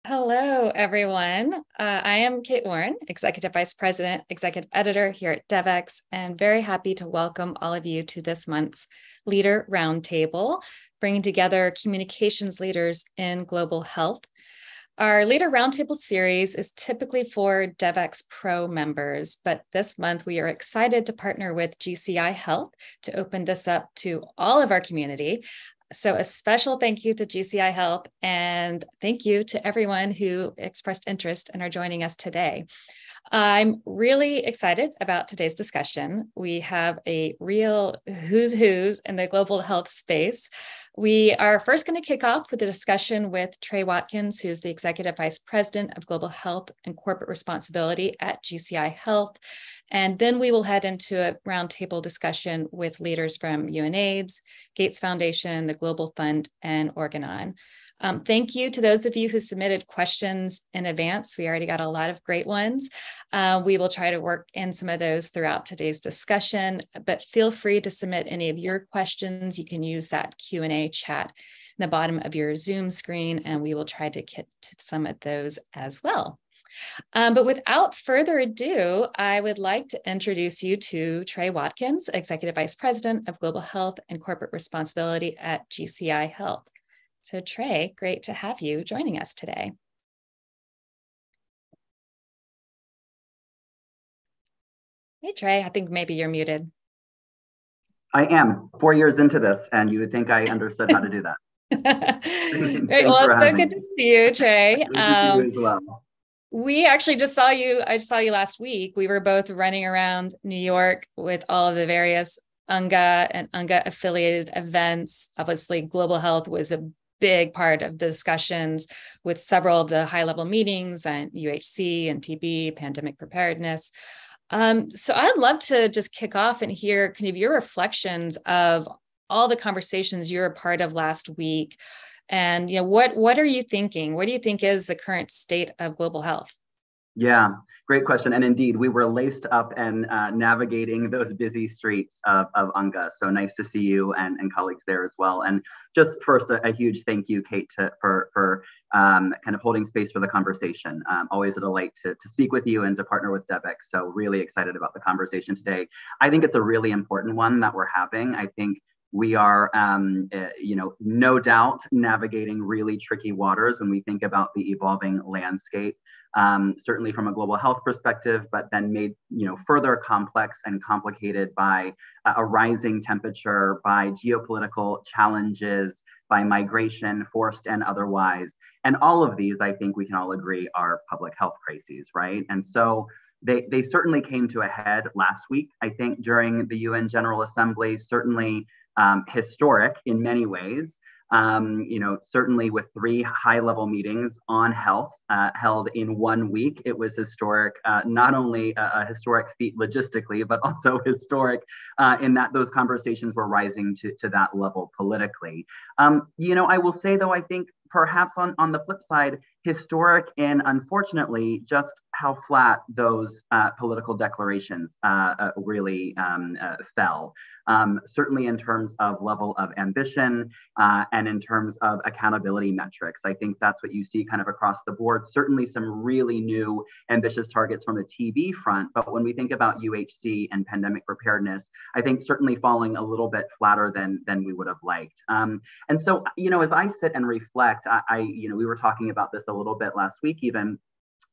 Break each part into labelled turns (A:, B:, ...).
A: Hello, everyone. I am Kate Warren, Executive Vice President, Executive Editor here at Devex, and very happy to welcome all of you to this month's Leader Roundtable, bringing together communications leaders in global health. Our Leader Roundtable series is typically for Devex Pro members, but this month we are excited to partner with GCI Health to open this up to all of our community. So a special thank you to GCI Health and thank you to everyone who expressed interest and are joining us today. I'm really excited about today's discussion. We have a real who's in the global health space. We are first going to kick off with a discussion with Trey Watkins, who's the Executive Vice President of Global Health and Corporate Responsibility at GCI Health. And then we will head into a roundtable discussion with leaders from UNAIDS, Gates Foundation, the Global Fund, and Organon. Thank you to those of you who submitted questions in advance. We already got a lot of great ones. We will try to work in some of those throughout today's discussion, but feel free to submit any of your questions. You can use that Q&A chat in the bottom of your Zoom screen, and we will try to get to some of those as well. But without further ado, I would like to introduce you to Trey Watkins, Executive Vice President of Global Health and Corporate Responsibility at GCI Health. So Trey, great to have you joining us today. Hey, Trey, I think maybe you're muted.
B: I am 4 years into this, and you would think I understood how to do that.
A: Great. Well, it's so good to see you, Trey.
B: Good to see you as well.
A: We actually just saw you. I saw you last week. We were both running around New York with all of the various UNGA and UNGA affiliated events. Obviously, global health was a big part of the discussions with several of the high-level meetings and UHC and TB, pandemic preparedness. So I'd love to just kick off and hear kind of your reflections of all the conversations you were a part of last week. And what are you thinking? What do you think is the current state of global health?
B: Yeah, great question. And indeed, we were laced up and navigating those busy streets of UNGA. So nice to see you and colleagues there as well. And just first, a huge thank you, Kate, for kind of holding space for the conversation. Always a delight to speak with you and to partner with Devex. So really excited about the conversation today. I think it's a really important one that we're having. I think we are, no doubt navigating really tricky waters when we think about the evolving landscape, certainly from a global health perspective, but then made, further complex and complicated by a rising temperature, by geopolitical challenges, by migration, forced and otherwise. And all of these, I think we can all agree, are public health crises, right? And so they certainly came to a head last week, I think, during the UN General Assembly, certainly historic in many ways, certainly with 3 high-level meetings on health held in 1 week. It was historic, not only a historic feat logistically, but also historic in that those conversations were rising to that level politically. I will say, though, I think perhaps on the flip side, historic in, unfortunately, just how flat those political declarations really fell. Certainly in terms of level of ambition and in terms of accountability metrics. I think that's what you see kind of across the board. Certainly some really new ambitious targets from the TB front, but when we think about UHC and pandemic preparedness, I think certainly falling a little bit flatter than we would have liked. And so, as I sit and reflect, we were talking about this a little bit last week even,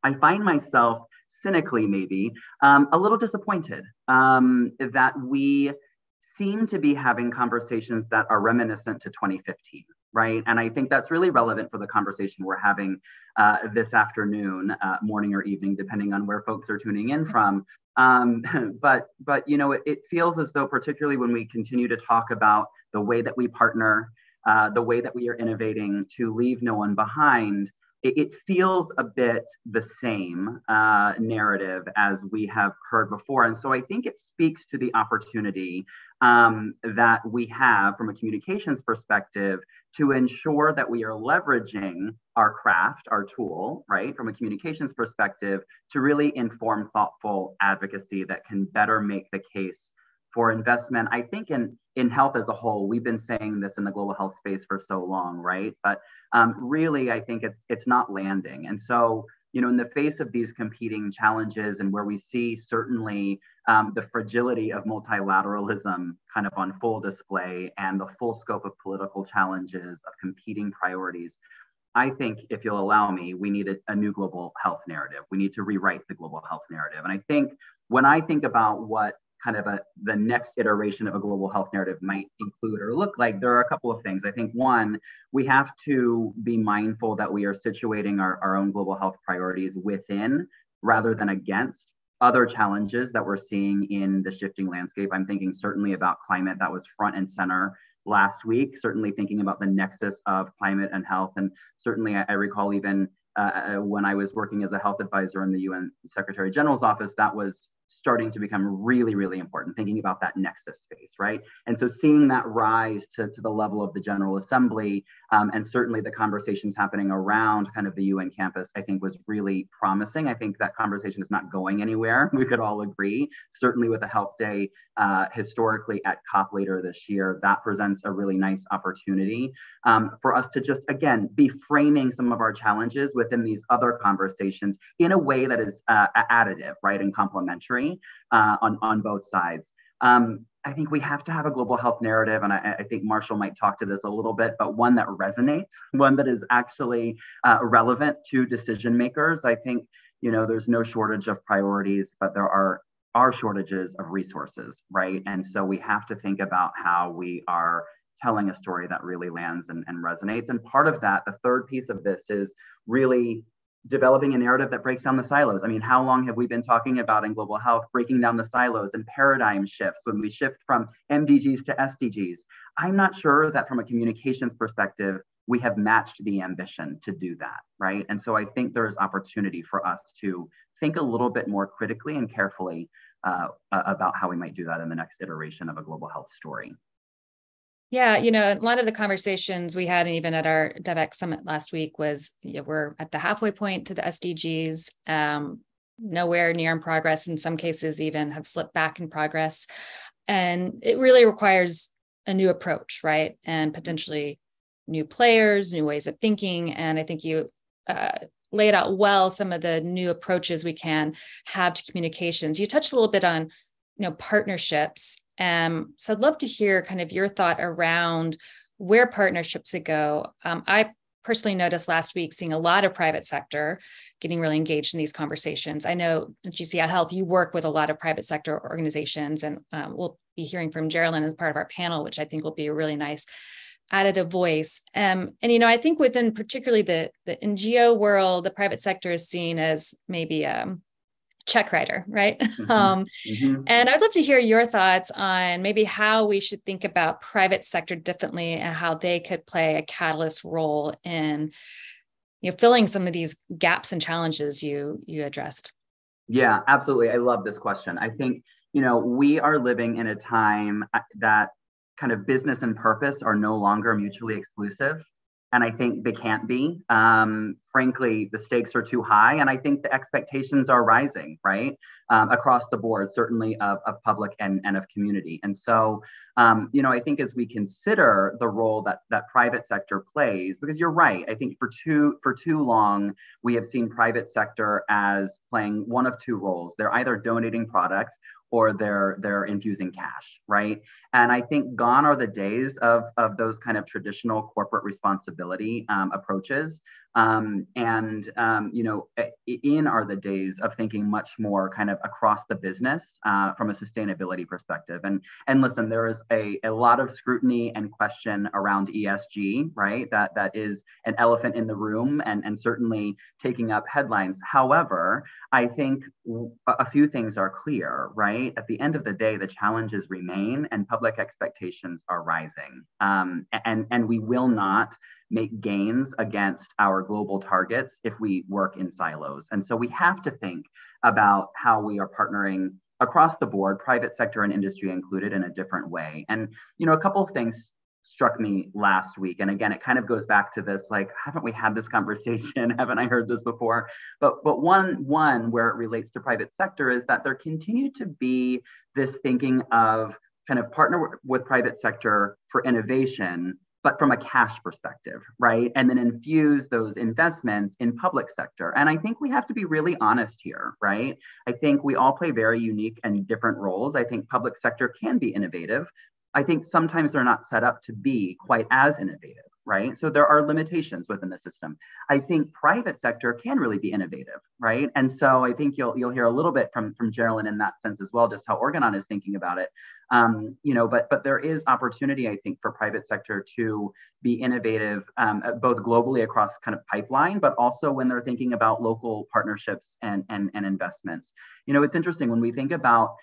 B: I find myself cynically maybe a little disappointed that we seem to be having conversations that are reminiscent to 2015, right? And I think that's really relevant for the conversation we're having this afternoon, morning or evening, depending on where folks are tuning in from. But it feels as though, particularly when we continue to talk about the way that we partner, the way that we are innovating to leave no one behind, it feels a bit the same narrative as we have heard before. And so I think it speaks to the opportunity that we have from a communications perspective to ensure that we are leveraging our craft, our tool, right, from a communications perspective to really inform thoughtful advocacy that can better make the case for investment. I think in health as a whole, we've been saying this in the global health space for so long, right? But really, I think it's not landing. And so, in the face of these competing challenges and where we see certainly the fragility of multilateralism kind of on full display and the full scope of political challenges of competing priorities, I think, if you'll allow me, we need a new global health narrative. We need to rewrite the global health narrative. And I think when I think about what kind of the next iteration of a global health narrative might include or look like, there are a couple of things. I think one, we have to be mindful that we are situating our own global health priorities within rather than against other challenges that we're seeing in the shifting landscape. I'm thinking certainly about climate. That was front and center last week, certainly thinking about the nexus of climate and health. And certainly I recall even when I was working as a health advisor in the UN Secretary General's office, that was starting to become really, really important, thinking about that nexus space, right? And so seeing that rise to the level of the General Assembly, and certainly the conversations happening around kind of the UN campus, I think was really promising. I think that conversation is not going anywhere. We could all agree. Certainly with the Health Day historically at COP later this year, that presents a really nice opportunity for us to just, again, be framing some of our challenges within these other conversations in a way that is additive, right, and complementary on both sides. I think we have to have a global health narrative, and I think Marshall might talk to this a little bit, but one that resonates, one that is actually relevant to decision makers. I think, there's no shortage of priorities, but there are shortages of resources, right? And so we have to think about how we are telling a story that really lands and resonates. And part of that, the third piece of this, is really developing a narrative that breaks down the silos. I mean, how long have we been talking about in global health, breaking down the silos and paradigm shifts when we shift from MDGs to SDGs? I'm not sure that from a communications perspective, we have matched the ambition to do that, right? And so I think there's opportunity for us to think a little bit more critically and carefully about how we might do that in the next iteration of a global health story.
A: Yeah, a lot of the conversations we had, and even at our Devex summit last week, was we're at the halfway point to the SDGs, nowhere near in progress. In some cases, even have slipped back in progress. And it really requires a new approach, right? And potentially new players, new ways of thinking. And I think you laid out well some of the new approaches we can have to communications. You touched a little bit on, partnerships. So I'd love to hear kind of your thought around where partnerships should go. I personally noticed last week seeing a lot of private sector getting really engaged in these conversations. I know at GCI Health, you work with a lot of private sector organizations, and we'll be hearing from Geraldine as part of our panel, which I think will be a really nice additive voice. And, I think within particularly the NGO world, the private sector is seen as maybe a check writer, right? And I'd love to hear your thoughts on maybe how we should think about private sector differently and how they could play a catalyst role in filling some of these gaps and challenges you addressed.
B: Yeah, absolutely. I love this question. I think, we are living in a time that kind of business and purpose are no longer mutually exclusive. And I think they can't be. Frankly, the stakes are too high. And I think the expectations are rising, right? Across the board, certainly of public and of community. And so, I think as we consider the role that private sector plays, because you're right, I think for too long, we have seen private sector as playing one of two roles. They're either donating products or they're infusing cash, right? And I think gone are the days of those kind of traditional corporate responsibility approaches. In are the days of thinking much more kind of across the business from a sustainability perspective. And listen, there is a lot of scrutiny and question around ESG, right? That is an elephant in the room and certainly taking up headlines. However, I think a few things are clear, right? At the end of the day, the challenges remain and public expectations are rising. And we will not make gains against our global targets if we work in silos. And so we have to think about how we are partnering across the board, private sector and industry included, in a different way. And, a couple of things struck me last week. And again, it kind of goes back to this, like, haven't we had this conversation? Haven't I heard this before? But one where it relates to private sector is that there continue to be this thinking of kind of partner with private sector for innovation, but from a cash perspective, right? And then infuse those investments in public sector. And I think we have to be really honest here, right? I think we all play very unique and different roles. I think public sector can be innovative. I think sometimes they're not set up to be quite as innovative, right? So there are limitations within the system. I think private sector can really be innovative, right? And so I think you'll hear a little bit from Geraldine in that sense as well, just how Organon is thinking about it. But there is opportunity, I think, for private sector to be innovative, both globally across kind of pipeline, but also when they're thinking about local partnerships and investments. It's interesting when we think about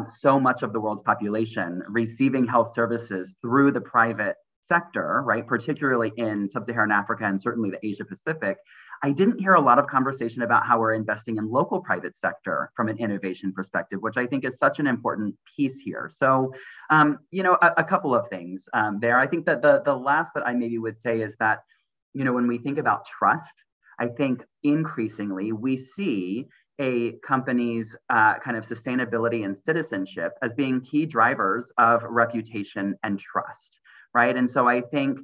B: so much of the world's population receiving health services through the private sector, right, particularly in sub-Saharan Africa and certainly the Asia Pacific. I didn't hear a lot of conversation about how we're investing in local private sector from an innovation perspective, which I think is such an important piece here. So, a couple of things there. I think that the last that I maybe would say is that, when we think about trust, I think increasingly we see a company's kind of sustainability and citizenship as being key drivers of reputation and trust, right? And so I think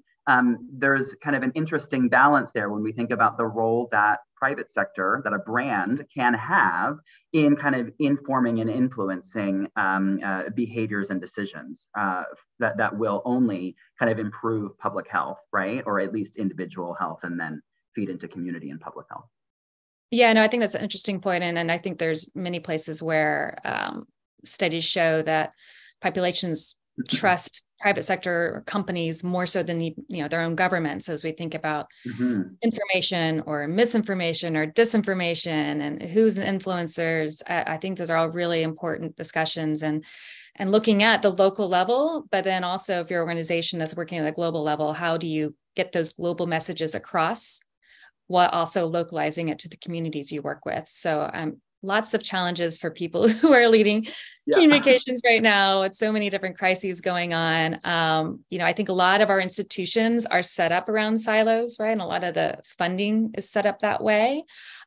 B: there's kind of an interesting balance there when we think about the role that private sector, that a brand can have in kind of informing and influencing behaviors and decisions that will only kind of improve public health, right? Or at least individual health, and then feed into community and public health.
A: Yeah, no, I think that's an interesting point. And I think there's many places where studies show that populations trust private sector companies more so than their own governments, as we think about information or misinformation or disinformation and who's influencers. I think those are all really important discussions and looking at the local level, but then also if your organization is working at a global level, how do you get those global messages across while also localizing it to the communities you work with? So lots of challenges for people who are leading communications right now with so many different crises going on. I think a lot of our institutions are set up around silos, right? And a lot of the funding is set up that way.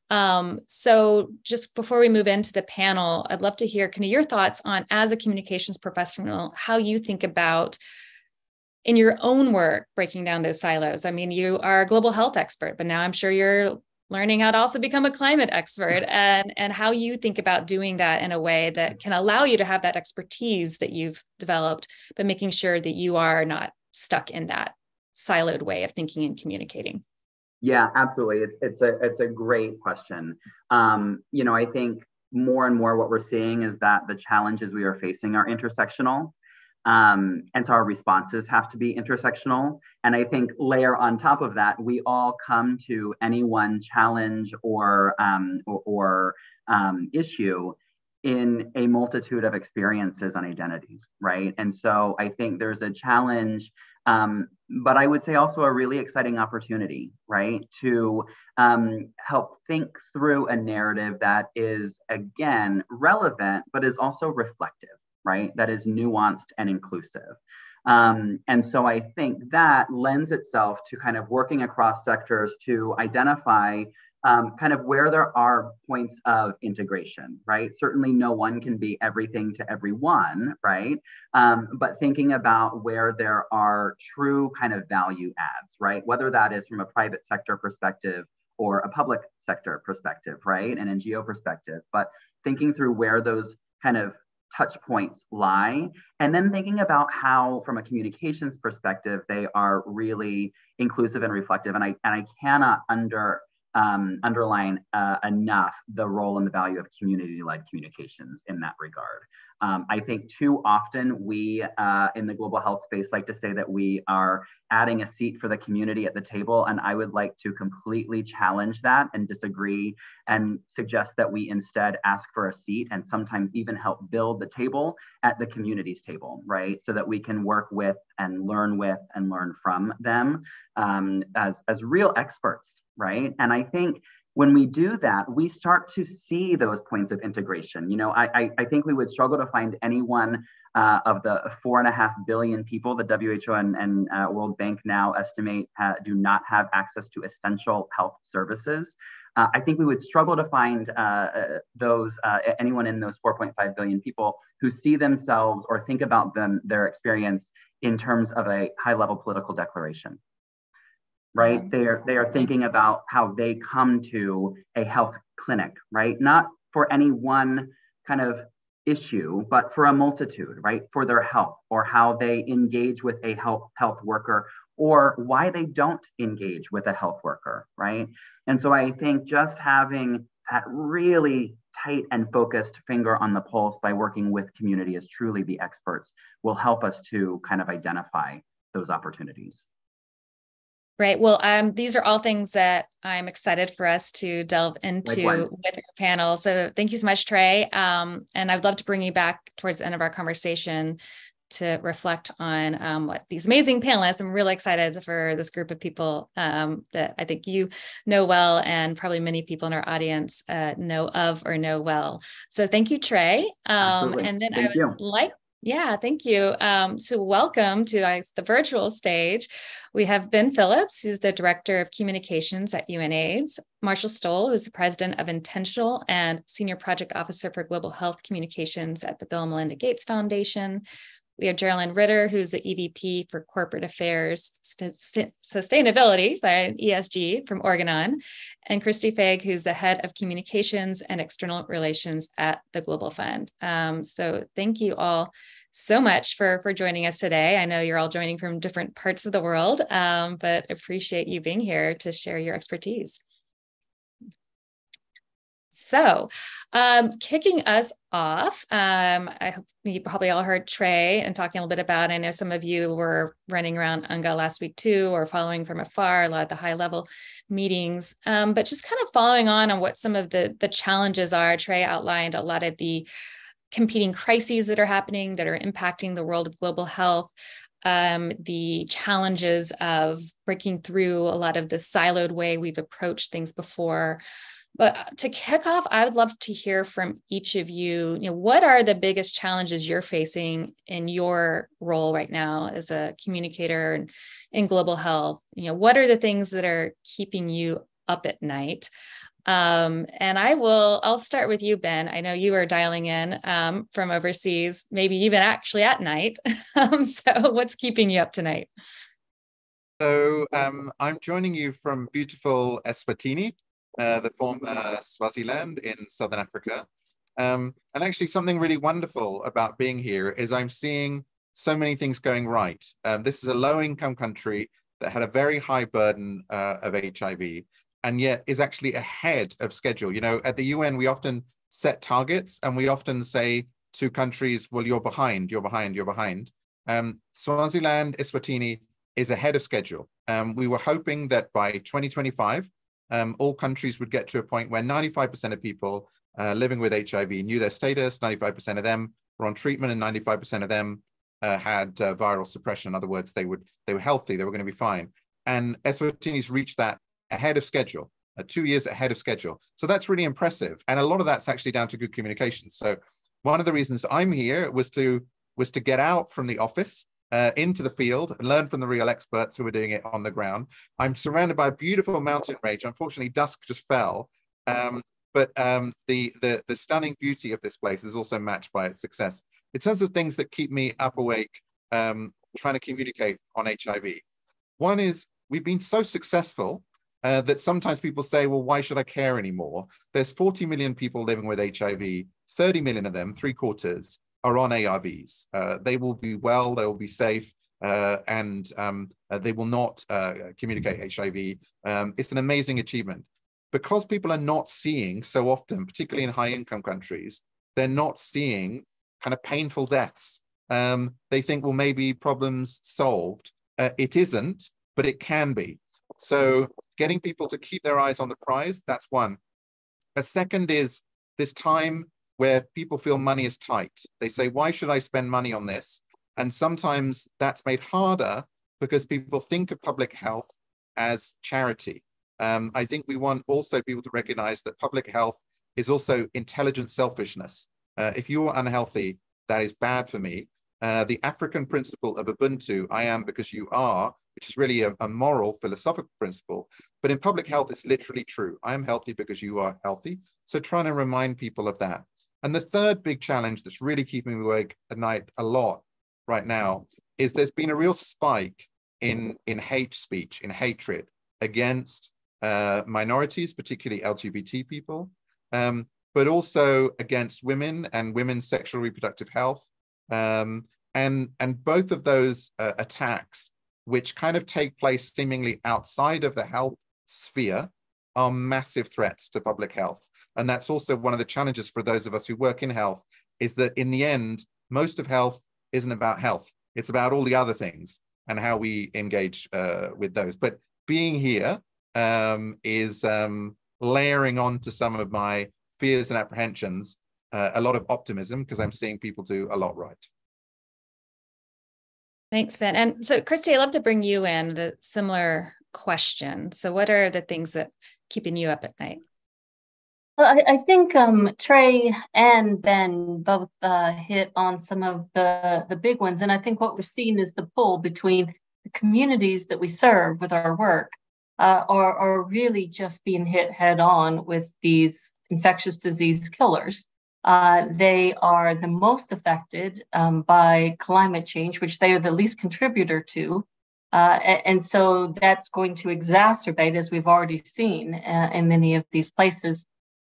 A: So just before we move into the panel, I'd love to hear kind of your thoughts on, as a communications professional, how you think about in your own work, breaking down those silos. I mean, you are a global health expert, but now I'm sure you're learning how to also become a climate expert, and how you think about doing that in a way that can allow you to have that expertise that you've developed, but making sure that you are not stuck in that siloed way of thinking and communicating.
B: Yeah, absolutely. It's a great question. I think more and more what we're seeing is that the challenges we are facing are intersectional. And so our responses have to be intersectional. And I think layer on top of that, we all come to any one challenge or issue in a multitude of experiences and identities, right? And so I think there's a challenge, but I would say also a really exciting opportunity, right? To help think through a narrative that is, again, relevant, but is also reflective, right? That is nuanced and inclusive. And so I think that lends itself to kind of working across sectors to identify kind of where there are points of integration, right? Certainly no one can be everything to everyone, right? But thinking about where there are true kind of value adds, right? Whether that is from a private sector perspective or a public sector perspective, right? An NGO perspective, but thinking through where those kind of touch points lie, and then thinking about how, from a communications perspective, they are really inclusive and reflective. And I cannot underline enough the role and the value of community-led communications in that regard. I think too often we in the global health space like to say that we are adding a seat for the community at the table, and I would like to completely challenge that and disagree and suggest that we instead ask for a seat and sometimes even help build the table at the community's table, right? So that we can work with and learn from them as real experts, right? And I think when we do that, we start to see those points of integration. You know, I think we would struggle to find anyone of the 4.5 billion people the WHO and World Bank now estimate do not have access to essential health services. I think we would struggle to find anyone in those 4.5 billion people who see themselves or think about their experience in terms of a high-level political declaration. Right? Yeah. They are thinking about how they come to a health clinic, right? Not for any one kind of issue, but for a multitude, right? For their health, or how they engage with a health worker, or why they don't engage with a health worker, right? And so I think just having that really tight and focused finger on the pulse by working with community as truly the experts will help us to kind of identify those opportunities.
A: Right. Well, these are all things that I'm excited for us to delve into
B: Likewise.
A: with our panel. So thank you so much, Trey. And I'd love to bring you back towards the end of our conversation to reflect on what these amazing panelists. I'm really excited for this group of people that I think you know well, and probably many people in our audience know of or know well. So thank you, Trey.
B: Absolutely.
A: And then
B: Thank you.
A: Yeah, thank you. So welcome to the virtual stage. We have Ben Phillips, who's the Director of Communications at UNAIDS, Marshall Stoll, who's the President of Intentional and Senior Project Officer for Global Health Communications at the Bill and Melinda Gates Foundation. We have Geraldine Ritter, who's the EVP for Corporate Affairs Sustainability, ESG from Organon, and Christy Fagg, who's the Head of Communications and External Relations at the Global Fund. So thank you all so much for joining us today. I know you're all joining from different parts of the world, but appreciate you being here to share your expertise. So kicking us off, I hope you probably all heard Trey and talking a little bit about, I know some of you were running around UNGA last week too, or following from afar, a lot of the high level meetings, but just kind of following on what some of the challenges are. Trey outlined a lot of the competing crises that are happening that are impacting the world of global health. The challenges of breaking through a lot of the siloed way we've approached things before. But to kick off, I would love to hear from each of you, what are the biggest challenges you're facing in your role right now as a communicator in global health? What are the things that are keeping you up at night? And I'll start with you, Ben. I know you are dialing in from overseas, maybe even actually at night. So what's keeping you up tonight?
C: So I'm joining you from beautiful Eswatini, the former Swaziland in Southern Africa. And actually something really wonderful about being here is I'm seeing so many things going right. This is a low-income country that had a very high burden of HIV, and yet is actually ahead of schedule. At the UN, we often set targets, and we often say to countries, well, you're behind, you're behind, you're behind. Swaziland, Eswatini is ahead of schedule. We were hoping that by 2025, all countries would get to a point where 95% of people living with HIV knew their status, 95% of them were on treatment, and 95% of them had viral suppression. In other words, they were healthy, they were going to be fine. And Eswatini's reached that ahead of schedule, 2 years ahead of schedule. So that's really impressive. And a lot of that's actually down to good communication. So one of the reasons I'm here was to get out from the office into the field and learn from the real experts who are doing it on the ground. I'm surrounded by a beautiful mountain range. Unfortunately, dusk just fell, but the stunning beauty of this place is also matched by its success. In terms of things that keep me up awake, trying to communicate on HIV, one is we've been so successful that sometimes people say, well, why should I care anymore? There's 40 million people living with HIV, 30 million of them, 3/4, are on ARVs. They will be well, they will be safe, and they will not communicate HIV. It's an amazing achievement. Because people are not seeing so often, particularly in high-income countries, they're not seeing kind of painful deaths. They think, well, maybe problems solved. It isn't, but it can be. So getting people to keep their eyes on the prize, that's one. A second is this time where people feel money is tight. They say, why should I spend money on this? And sometimes that's made harder because people think of public health as charity. I think we want also people to recognize that public health is also intelligent selfishness. If you are unhealthy, that is bad for me. The African principle of Ubuntu, I am because you are, which is really a moral, philosophical principle. But in public health, it's literally true. I am healthy because you are healthy. So trying to remind people of that. And the third big challenge that's really keeping me awake at night a lot right now is there's been a real spike in hate speech, in hatred against minorities, particularly LGBT people, but also against women and women's sexual reproductive health. And both of those attacks, which kind of take place seemingly outside of the health sphere, are massive threats to public health. And that's also one of the challenges for those of us who work in health, is that in the end, most of health isn't about health. It's about all the other things and how we engage with those. But being here is layering on to some of my fears and apprehensions, a lot of optimism, because I'm seeing people do a lot right.
A: Thanks, Finn. And so, Christy, I'd love to bring you in the similar question. So what are the things that keeping you up at night?
D: Well, I think Trey and Ben both hit on some of the big ones. And I think what we're seeing is the pull between the communities that we serve with our work are really just being hit head on with these infectious disease killers. They are the most affected by climate change, which they are the least contributor to. And so that's going to exacerbate, as we've already seen in many of these places,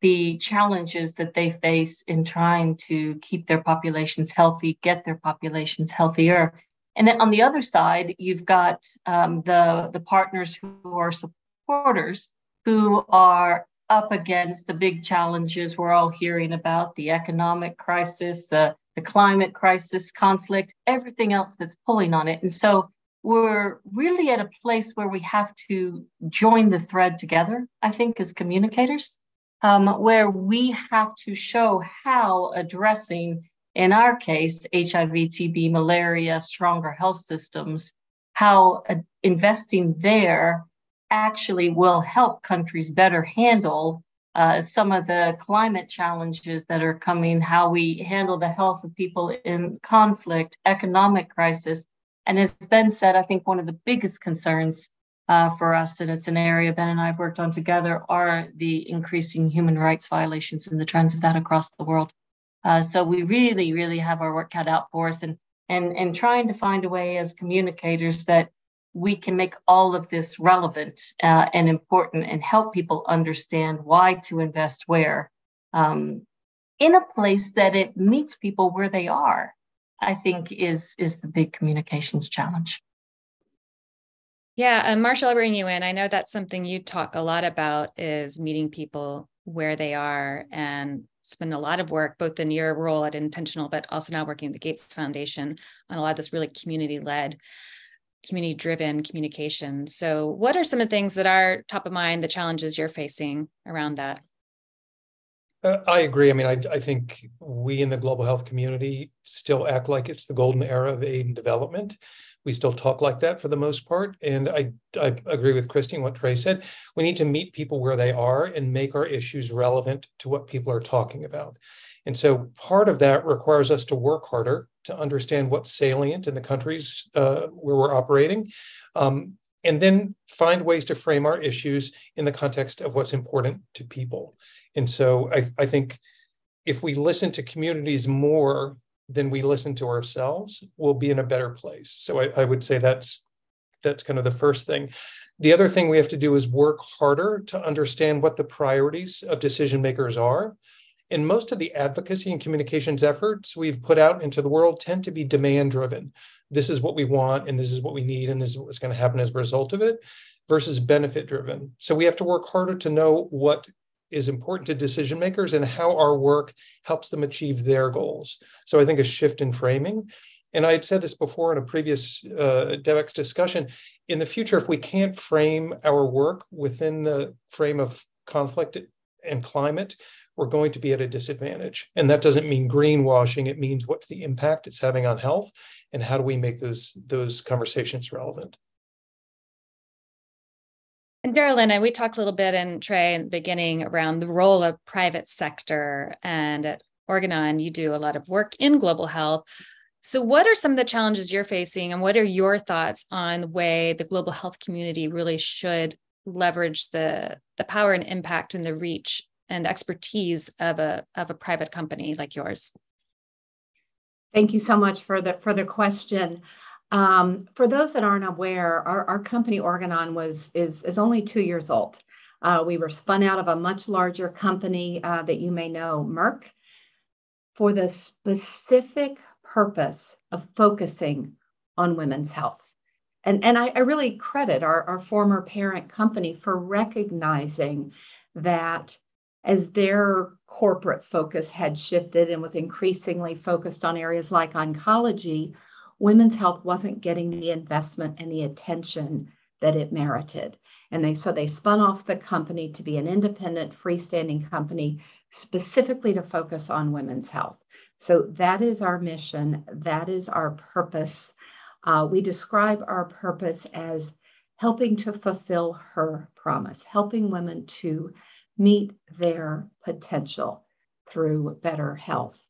D: the challenges that they face in trying to keep their populations healthy, get their populations healthier. And then on the other side, you've got the partners who are supporters, who are up against the big challenges we're all hearing about, the economic crisis, the climate crisis, conflict, everything else that's pulling on it. And so we're really at a place where we have to join the thread together, I think, as communicators, where we have to show how addressing, in our case, HIV, TB, malaria, stronger health systems, how investing there actually will help countries better handle some of the climate challenges that are coming, how we handle the health of people in conflict, economic crisis. And as Ben said, I think one of the biggest concerns for us, and it's an area Ben and I have worked on together, are the increasing human rights violations and the trends of that across the world. So we really, really have our work cut out for us, and trying to find a way as communicators that we can make all of this relevant and important and help people understand why to invest where in a place that it meets people where they are, I think is the big communications challenge.
A: Yeah, and Marshall, I'll bring you in. I know that's something you talk a lot about, is meeting people where they are, and spend a lot of work, both in your role at Intentional, but also now working at the Gates Foundation on a lot of this really community-led, community-driven communication. So what are some of the things that are top of mind, the challenges you're facing around that?
E: I agree. I mean, I think we in the global health community still act like it's the golden era of aid and development. We still talk like that for the most part. And I agree with Christy and what Trey said. We need to meet people where they are and make our issues relevant to what people are talking about. And so part of that requires us to work harder to understand what's salient in the countries where we're operating. And then find ways to frame our issues in the context of what's important to people. And so I think if we listen to communities more than we listen to ourselves, we'll be in a better place. So I would say that's kind of the first thing. The other thing we have to do is work harder to understand what the priorities of decision makers are. And most of the advocacy and communications efforts we've put out into the world tend to be demand driven. This is what we want, and this is what we need, and this is what's going to happen as a result of it, versus benefit driven. So we have to work harder to know what is important to decision makers and how our work helps them achieve their goals. So I think a shift in framing. And I had said this before in a previous Devex discussion, in the future, if we can't frame our work within the frame of conflict and climate, we're going to be at a disadvantage. And that doesn't mean greenwashing. It means what's the impact it's having on health, and how do we make those conversations relevant.
A: And Darylyn, and we talked a little bit, and Trey in the beginning, around the role of private sector. And at Organon, you do a lot of work in global health. So what are some of the challenges you're facing, and what are your thoughts on the way the global health community really should leverage the power and impact and the reach and expertise of a private company like yours?
F: Thank you so much for the question. For those that aren't aware, our company Organon is only 2 years old. We were spun out of a much larger company that you may know, Merck, for the specific purpose of focusing on women's health. And I really credit our former parent company for recognizing that as their corporate focus had shifted and was increasingly focused on areas like oncology, women's health wasn't getting the investment and the attention that it merited. And they spun off the company to be an independent, freestanding company specifically to focus on women's health. So that is our mission. That is our purpose. We describe our purpose as helping to fulfill her promise, helping women to meet their potential through better health.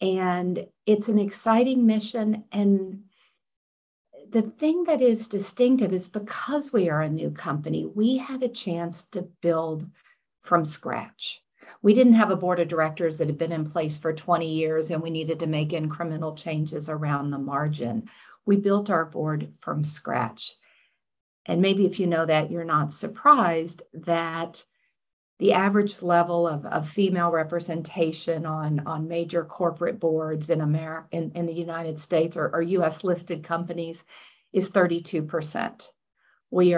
F: And it's an exciting mission. And the thing that is distinctive is because we are a new company, we had a chance to build from scratch. We didn't have a board of directors that had been in place for 20 years, and we needed to make incremental changes around the margin. We built our board from scratch. And maybe if you know that, you're not surprised that the average level of female representation on major corporate boards in America, in the United States or US listed companies is 32%. We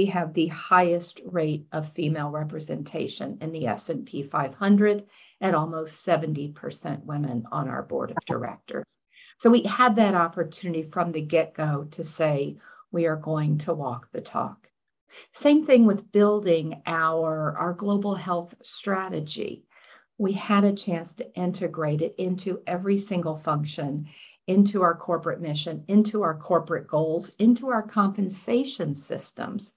F: have the highest rate of female representation in the S&P 500 at almost 70% women on our board of directors. So we had that opportunity from the get-go to say, we are going to walk the talk. Same thing with building our global health strategy. We had a chance to integrate it into every single function, into our corporate mission, into our corporate goals, into our compensation systems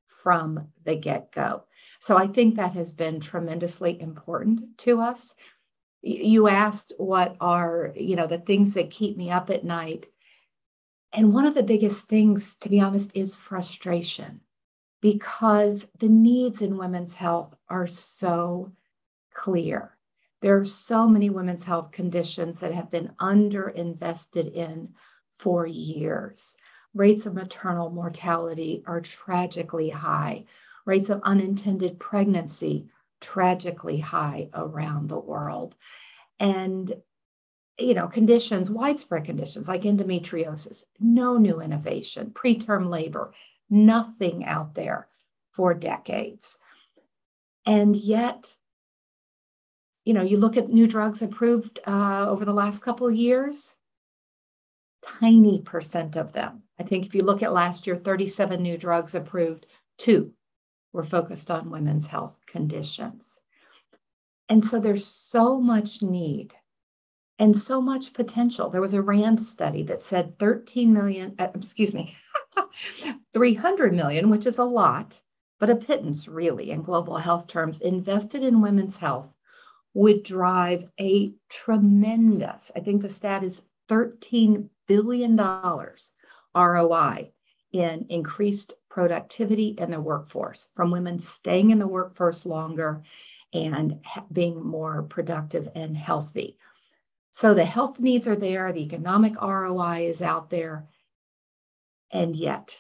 F: from the get-go. So I think that has been tremendously important to us. You asked what are, the things that keep me up at night. And one of the biggest things, to be honest, is frustration, because the needs in women's health are so clear. There are so many women's health conditions that have been underinvested in for years. Rates of maternal mortality are tragically high. Rates of unintended pregnancy, tragically high around the world. And, conditions, widespread conditions like endometriosis, no new innovation, preterm labor, nothing out there for decades. And yet, you look at new drugs approved over the last couple of years, tiny percent of them. I think if you look at last year, 37 new drugs approved, 2 were focused on women's health conditions. And so there's so much need and so much potential. There was a RAND study that said 300 million, which is a lot, but a pittance really in global health terms, invested in women's health would drive a tremendous, I think the stat is $13 billion ROI in increased productivity in the workforce, from women staying in the workforce longer and being more productive and healthy. So the health needs are there, the economic ROI is out there, and yet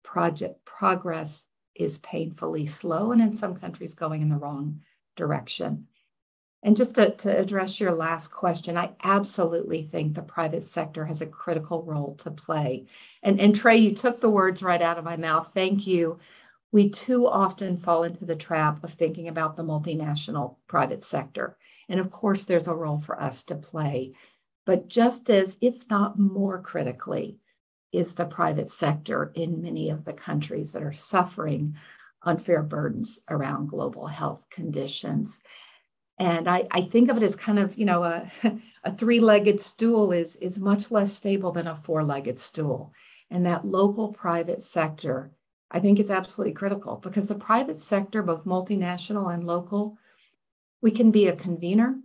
F: progress is painfully slow, and in some countries going in the wrong direction. And just to address your last question, I absolutely think the private sector has a critical role to play. And Trey, you took the words right out of my mouth. Thank you. We too often fall into the trap of thinking about the multinational private sector. And of course, there's a role for us to play. But just as, if not more critically, is the private sector in many of the countries that are suffering unfair burdens around global health conditions. And I think of it as kind of, a three-legged stool is much less stable than a four-legged stool. And that local private sector I think is absolutely critical because the private sector, both multinational and local, we can be a convener,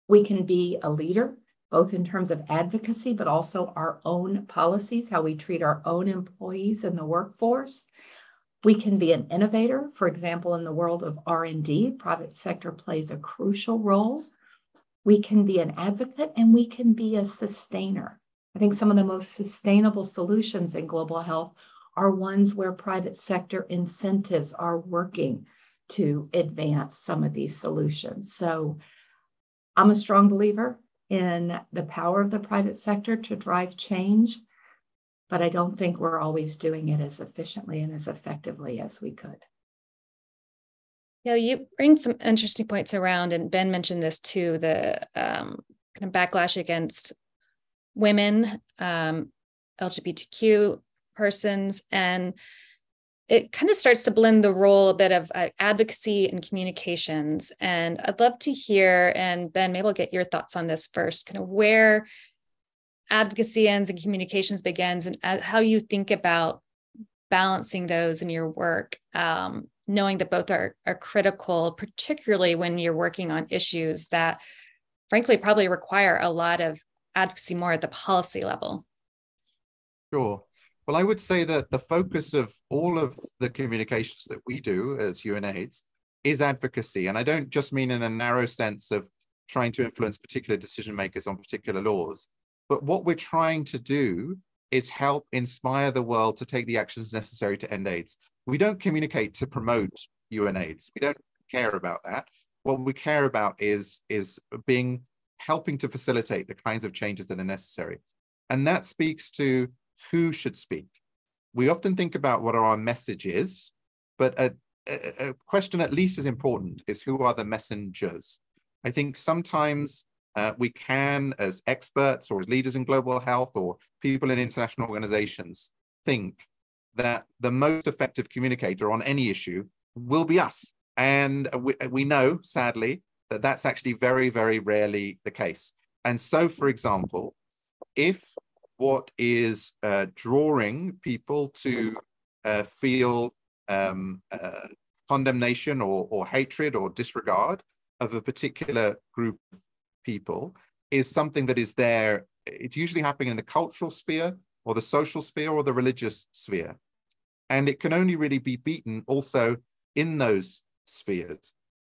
F: we can be a leader, both in terms of advocacy, but also our own policies, how we treat our own employees in the workforce. We can be an innovator. For example, in the world of R&D, private sector plays a crucial role. We can be an advocate and we can be a sustainer. I think some of the most sustainable solutions in global health are ones where private sector incentives are working to advance some of these solutions. So I'm a strong believer in the power of the private sector to drive change, but I don't think we're always doing it as efficiently and as effectively as we could.
A: Yeah, you bring some interesting points around, and Ben mentioned this too, the kind of backlash against women, LGBTQ persons, and it kind of starts to blend the role a bit of advocacy and communications. And I'd love to hear, and Ben, maybe I'll get your thoughts on this first, kind of where advocacy ends and communications begins, and how you think about balancing those in your work, knowing that both are critical, particularly when you're working on issues that frankly probably require a lot of advocacy more at the policy level.
C: Sure. Well, I would say that the focus of all of the communications that we do as UNAIDS is advocacy. And I don't just mean in a narrow sense of trying to influence particular decision makers on particular laws, but what we're trying to do is help inspire the world to take the actions necessary to end AIDS. We don't communicate to promote UNAIDS. We don't care about that. What we care about is helping to facilitate the kinds of changes that are necessary. And that speaks to who should speak. We often think about what our message is, but a question at least as important is who are the messengers? I think sometimes we can, as experts or as leaders in global health or people in international organizations, think that the most effective communicator on any issue will be us. And we know, sadly, that that's actually very, very rarely the case. And so, for example, if what is drawing people to feel condemnation or hatred or disregard of a particular group of people is something that is there, it's usually happening in the cultural sphere or the social sphere or the religious sphere. And it can only really be beaten also in those spheres.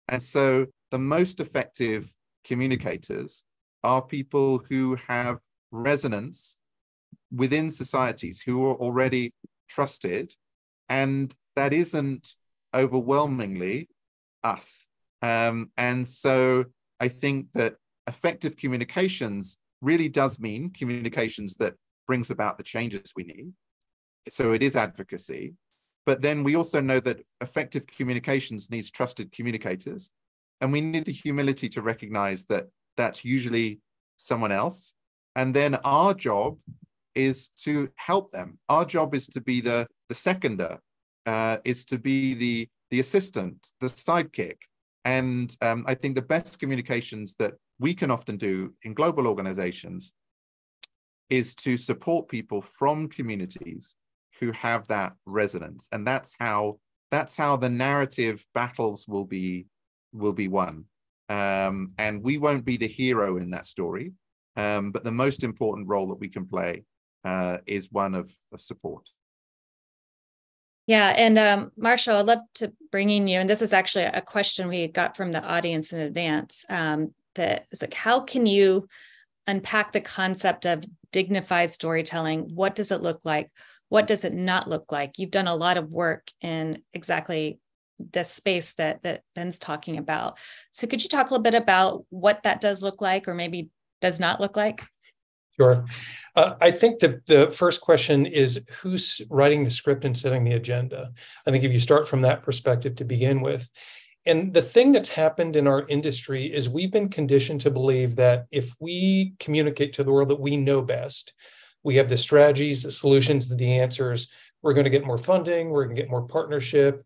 C: And so the most effective communicators are people who have resonance within societies, who are already trusted, and that isn't overwhelmingly us. And so I think that effective communications really does mean communications that brings about the changes we need. So it is advocacy. But then we also know that effective communications needs trusted communicators. And we need the humility to recognize that that's usually someone else. And then our job is to help them. Our job is to be the seconder, is to be the assistant, the sidekick. And I think the best communications that we can often do in global organizations is to support people from communities who have that resonance. And that's how the narrative battles will be won. And we won't be the hero in that story. But the most important role that we can play is one of support.
A: Yeah, and Marshall, I'd love to bring in you, and this is actually a question we got from the audience in advance, that is like, how can you unpack the concept of dignified storytelling? What does it look like? What does it not look like? You've done a lot of work in exactly this space that Ben's talking about. So could you talk a little bit about what that does look like, or maybe does not look like?
E: Sure. I think the first question is who's writing the script and setting the agenda. I think if you start from that perspective to begin with, and the thing that's happened in our industry is we've been conditioned to believe that if we communicate to the world that we know best, we have the strategies, the solutions, the answers, we're going to get more funding, we're going to get more partnership.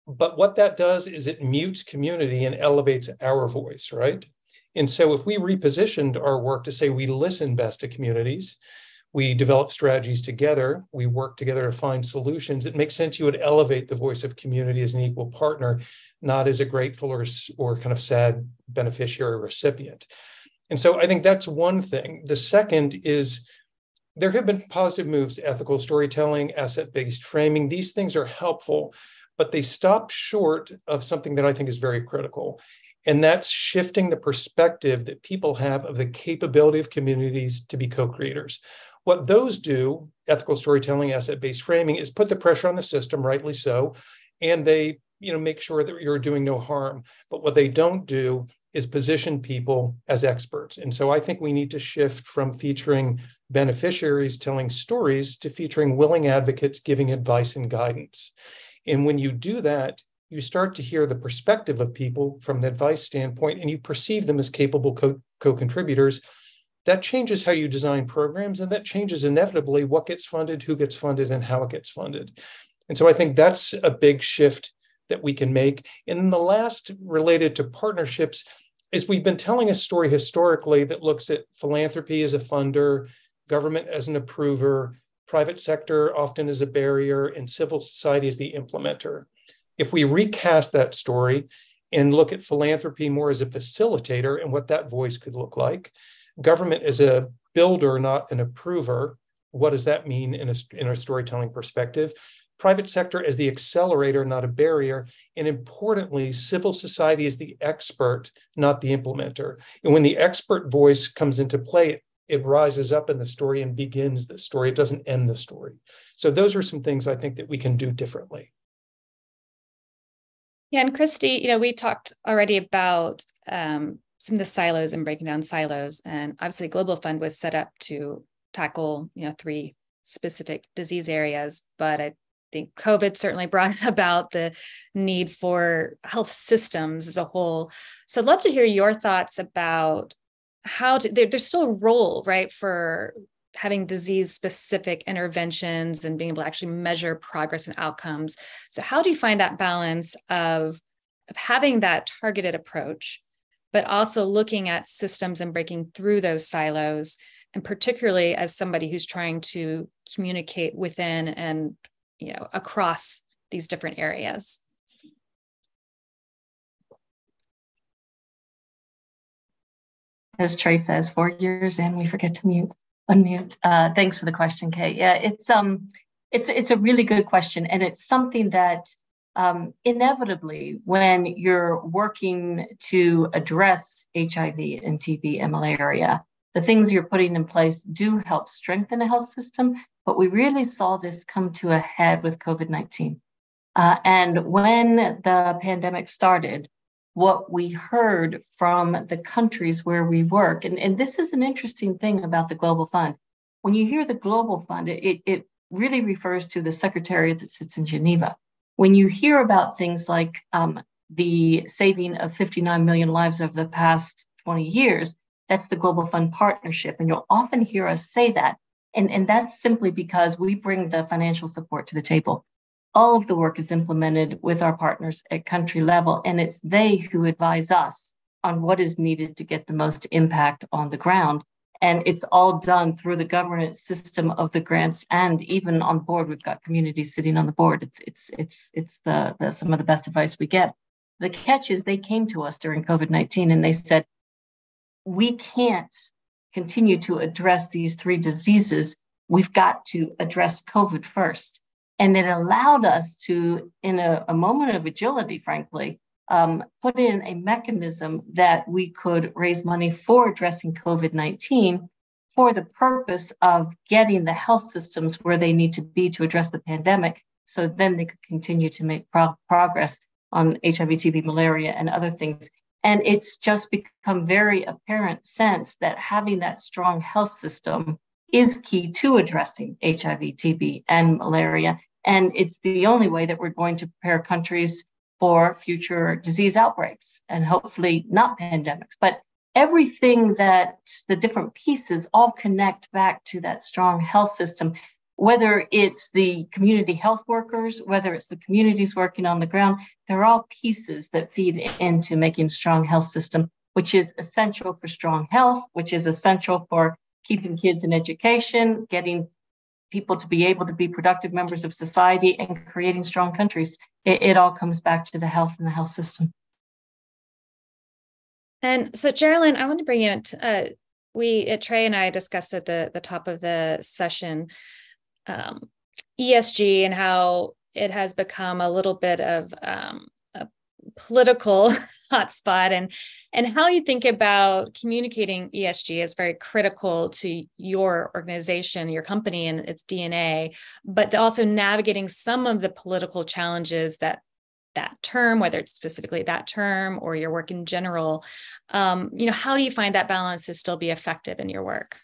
E: But what that does is it mutes community and elevates our voice, right? And so if we repositioned our work to say we listen best to communities, We develop strategies together. We work together to find solutions. It makes sense you would elevate the voice of community as an equal partner, not as a grateful or kind of sad beneficiary recipient. And so I think that's one thing. The second is there have been positive moves, ethical storytelling, asset-based framing. These things are helpful, but they stop short of something that I think is very critical. And that's shifting the perspective that people have of the capability of communities to be co-creators. What those do, ethical storytelling, asset-based framing, is put the pressure on the system, rightly so, and they make sure that you're doing no harm. But what they don't do is position people as experts. And so I think we need to shift from featuring beneficiaries telling stories to featuring willing advocates giving advice and guidance. And when you do that, you start to hear the perspective of people from an advice standpoint, and you perceive them as capable co-contributors. That changes how you design programs, and that changes inevitably what gets funded, who gets funded, and how it gets funded. And so I think that's a big shift that we can make. And the last, related to partnerships, is we've been telling a story historically that looks at philanthropy as a funder, government as an approver, private sector often as a barrier, and civil society as the implementer. If we recast that story and look at philanthropy more as a facilitator and what that voice could look like, government as a builder, not an approver, what does that mean in a storytelling perspective? Private sector as the accelerator, not a barrier. And importantly, civil society as the expert, not the implementer. And when the expert voice comes into play, it rises up in the story and begins the story. It doesn't end the story. So those are some things I think that we can do differently.
A: Yeah, and Christy, we talked already about some of the silos and breaking down silos. And obviously, Global Fund was set up to tackle, 3 specific disease areas. But I think COVID certainly brought about the need for health systems as a whole. So I'd love to hear your thoughts about how there's still a role, right, for having disease-specific interventions and being able to actually measure progress and outcomes. So how do you find that balance of having that targeted approach, but also looking at systems and breaking through those silos, and particularly as somebody who's trying to communicate within and across these different areas?
D: As Trey says, 4 years in, we forget to unmute. Thanks for the question, Kate. Yeah, it's a really good question, and it's something that inevitably, when you're working to address HIV and TB and malaria, the things you're putting in place do help strengthen a health system. But we really saw this come to a head with COVID-19. And when the pandemic started, what we heard from the countries where we work, and this is an interesting thing about the Global Fund. When you hear the Global Fund, it really refers to the secretariat that sits in Geneva. When you hear about things like the saving of 59 million lives over the past 20 years, that's the Global Fund partnership. And you'll often hear us say that. And that's simply because we bring the financial support to the table. All of the work is implemented with our partners at country level, and it's they who advise us on what is needed to get the most impact on the ground. And it's all done through the governance system of the grants, and even on board, we've got communities sitting on the board. It's some of the best advice we get. The catch is they came to us during COVID-19 and they said, we can't continue to address these 3 diseases. We've got to address COVID first. And it allowed us to, in a moment of agility, frankly, put in a mechanism that we could raise money for addressing COVID-19 for the purpose of getting the health systems where they need to be to address the pandemic, so then they could continue to make progress on HIV, TB, malaria, and other things. And it's just become very apparent since that having that strong health system is key to addressing HIV, TB, and malaria. And it's the only way that we're going to prepare countries for future disease outbreaks and hopefully not pandemics. But everything that the different pieces all connect back to that strong health system, whether it's the community health workers, whether it's the communities working on the ground, they're all pieces that feed into making a strong health system, which is essential for strong health, which is essential for keeping kids in education, getting people to be able to be productive members of society, and creating strong countries. It all comes back to the health and the health system.
A: And so, Geraldine, I want to bring you in. Trey and I discussed at the top of the session ESG and how it has become a little bit of a political hotspot, and how you think about communicating ESG is very critical to your organization, your company, and its DNA, but also navigating some of the political challenges that term, whether it's specifically that term or your work in general. How do you find that balance to still be effective in your work?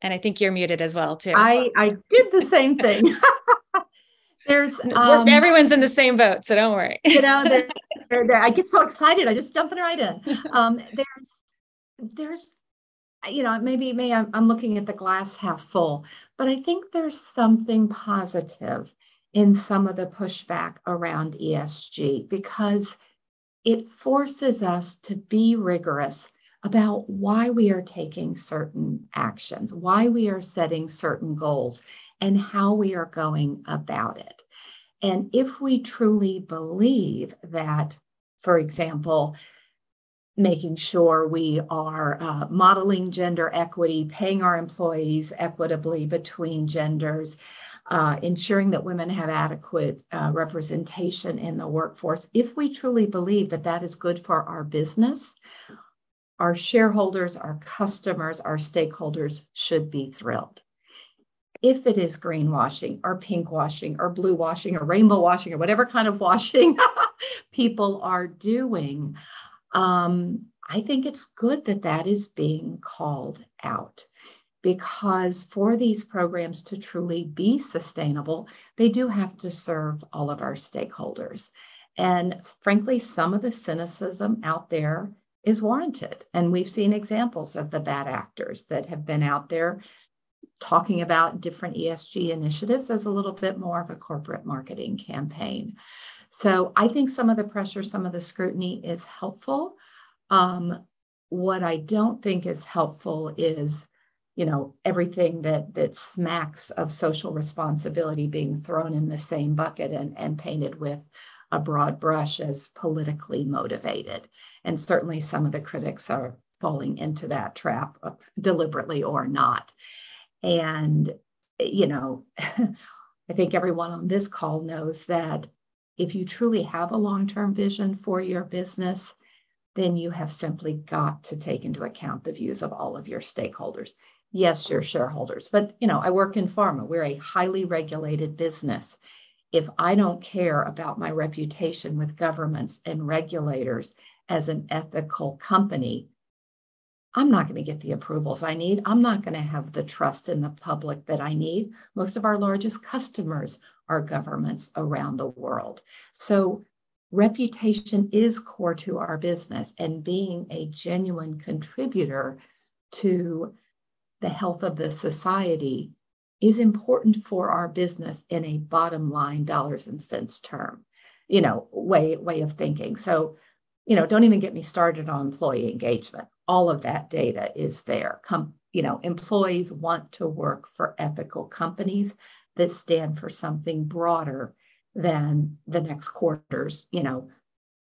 A: And I think you're muted as well, too.
F: I did the same thing.
A: Everyone's in the same boat, so don't worry.
F: I get so excited. I just jump right in. There's maybe I'm looking at the glass half full, but I think there's something positive in some of the pushback around ESG, because it forces us to be rigorous about why we are taking certain actions, why we are setting certain goals, and how we are going about it. And if we truly believe that, for example, making sure we are modeling gender equity, paying our employees equitably between genders, ensuring that women have adequate representation in the workforce, if we truly believe that that is good for our business, our shareholders, our customers, our stakeholders should be thrilled. If it is greenwashing or pink washing or blue washing or rainbow washing or whatever kind of washing people are doing, I think it's good that that is being called out, because for these programs to truly be sustainable, they do have to serve all of our stakeholders. And frankly, some of the cynicism out there is warranted. And we've seen examples of the bad actors that have been out there talking about different ESG initiatives as a little bit more of a corporate marketing campaign. So I think some of the pressure, some of the scrutiny is helpful. What I don't think is helpful is, everything that smacks of social responsibility being thrown in the same bucket and painted with a broad brush as politically motivated. And certainly some of the critics are falling into that trap, deliberately or not. And, I think everyone on this call knows that if you truly have a long-term vision for your business, then you have simply got to take into account the views of all of your stakeholders. Yes, your shareholders, but, I work in pharma. We're a highly regulated business. If I don't care about my reputation with governments and regulators as an ethical company, I'm not going to get the approvals I need. I'm not going to have the trust in the public that I need. Most of our largest customers are governments around the world. So reputation is core to our business, and being a genuine contributor to the health of the society is important for our business in a bottom line dollars and cents term, way of thinking. So, don't even get me started on employee engagement. All of that data is there. Employees want to work for ethical companies that stand for something broader than the next quarter's,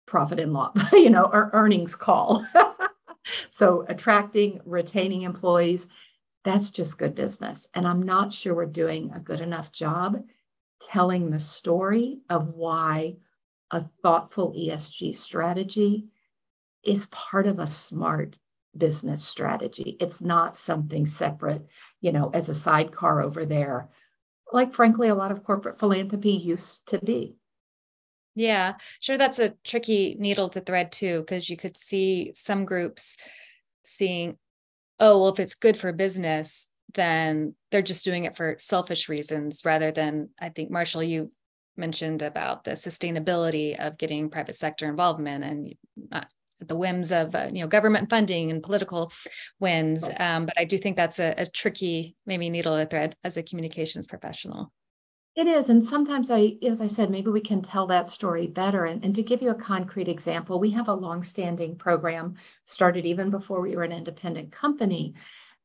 F: profit and loss, or earnings call. So attracting, retaining employees, that's just good business. And I'm not sure we're doing a good enough job telling the story of why a thoughtful ESG strategy is part of a smart business strategy. It's not something separate, as a sidecar over there, like, frankly, a lot of corporate philanthropy used to be.
A: Yeah, sure. That's a tricky needle to thread too, because you could see some groups seeing, oh, well, if it's good for business, then they're just doing it for selfish reasons, rather than, I think, Marshall, you mentioned about the sustainability of getting private sector involvement and not the whims of government funding and political wins. But I do think that's a tricky maybe needle to thread as a communications professional.
F: It is. And sometimes as I said, maybe we can tell that story better. And to give you a concrete example, we have a longstanding program started even before we were an independent company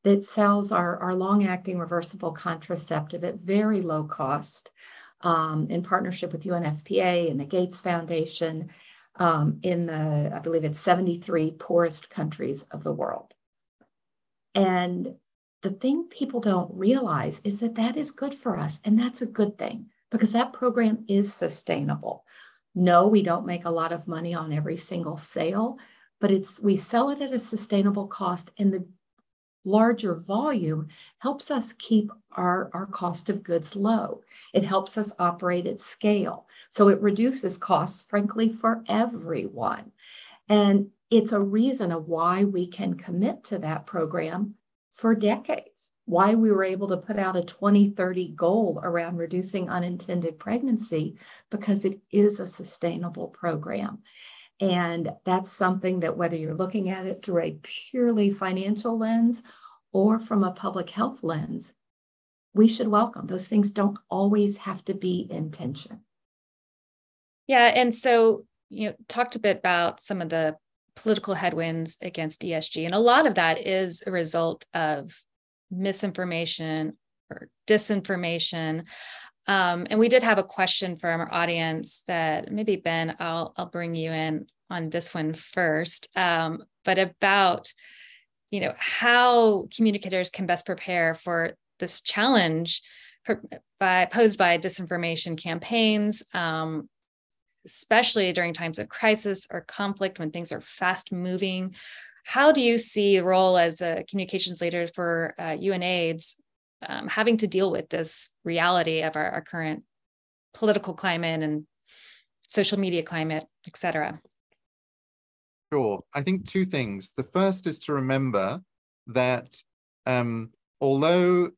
F: that sells our long-acting reversible contraceptive at very low cost in partnership with UNFPA and the Gates Foundation in I believe it's 73 poorest countries of the world. And the thing people don't realize is that that is good for us. And that's a good thing because that program is sustainable. No, we don't make a lot of money on every single sale, but we sell it at a sustainable cost. And the larger volume helps us keep our cost of goods low. It helps us operate at scale. So it reduces costs, frankly, for everyone. And it's a reason of why we can commit to that program for decades, why we were able to put out a 2030 goal around reducing unintended pregnancy, because it is a sustainable program. And that's something that whether you're looking at it through a purely financial lens or from a public health lens, we should welcome. Those things don't always have to be in tension.
A: Yeah. And so, talked a bit about some of the political headwinds against ESG. And a lot of that is a result of misinformation or disinformation. And we did have a question from our audience that maybe, Ben, I'll bring you in on this one first, but about, how communicators can best prepare for this challenge posed by disinformation campaigns, especially during times of crisis or conflict when things are fast moving. How do you see a role as a communications leader for UNAIDS having to deal with this reality of our current political climate and social media climate, et cetera?
C: Sure. I think two things. The first is to remember that although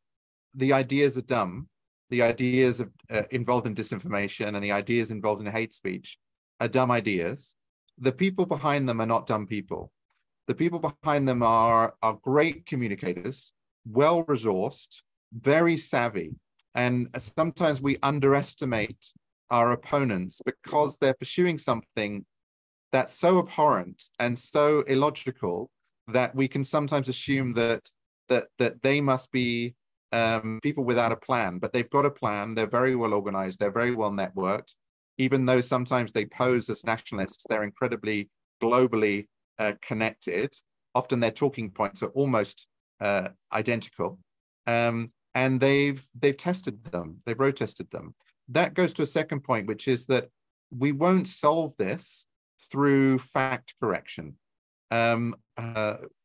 C: the ideas are dumb, the ideas involved in disinformation and the ideas involved in hate speech are dumb ideas, the people behind them are not dumb people. The people behind them are great communicators, well-resourced, very savvy. And sometimes we underestimate our opponents because they're pursuing something that's so abhorrent and so illogical that we can sometimes assume that they must be people without a plan, but they've got a plan. They're very well organized. They're very well networked. Even though sometimes they pose as nationalists, they're incredibly globally connected. Often their talking points are almost identical. And they've tested them. They've road tested them. That goes to a second point, which is that we won't solve this through fact correction.